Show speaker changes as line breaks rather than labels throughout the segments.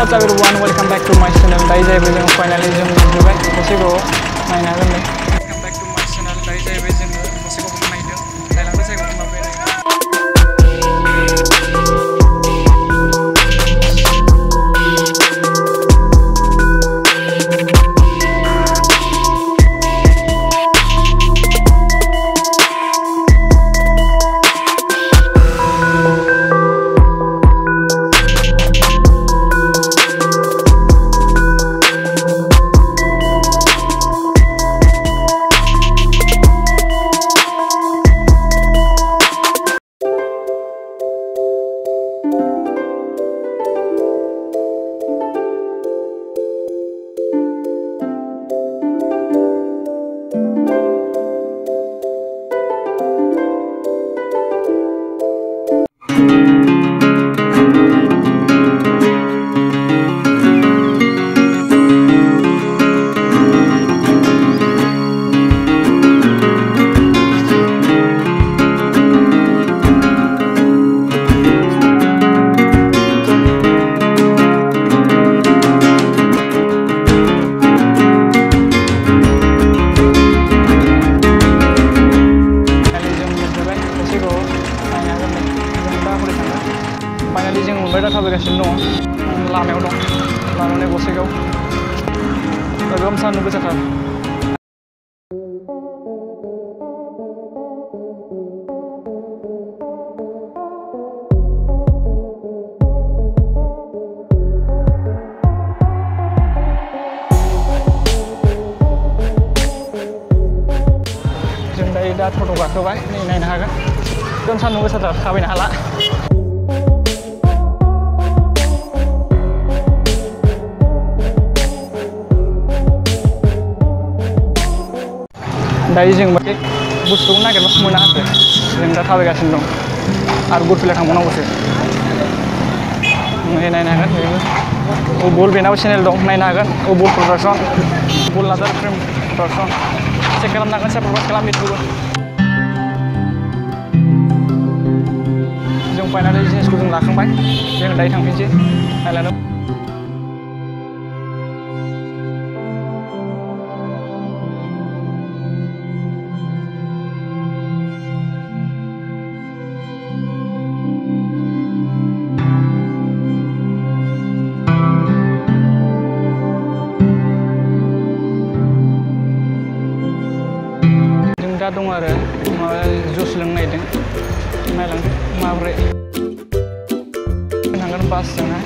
What's up everyone, welcome back to my channel. Dai jai bhai jeng finally jeng mobai moseiko naina hagen dai. Welcome back to my channel. Dai jai bhai jeng moseiko naidong. Dai lang sai ko mabe. Finally जों मोनबाय दा थाबायगासिनो दङ लामायाव दं लानानै गसाइगाव गोबां सान्दुं गोसाथार जों दायो दा टट' गाखोबाय नै नायनो हागोन गोबां सान्दुं गोसाथार थाबायनो हाला दायो जों बे बुस्थुखौ नागिरबा मोनाखै जों दा थाबायगासिनो दं आरो गुरफेला थांबावनांगौसो नायनो हागोन बेबो बल बेनाबो चेनेल दं नायनो हागोन बल प्रडाक्सन बल लादार फ्रेम प्रडाक्सन चेक खालामनो हागोन सापर्ट खालाम बेखौबो जों फाइनालि जिनिसखौ जों लाखांबाय जों दायो थांफिनसै नायलानो दा दं आरो माबा जुस लोंनो नागिरदों नायलांदो माब्रै थांगोन बासजोंहाय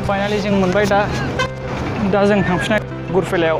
फाइनालि जों मोनबाय दा जों थांफिननाय गुरफेलायाव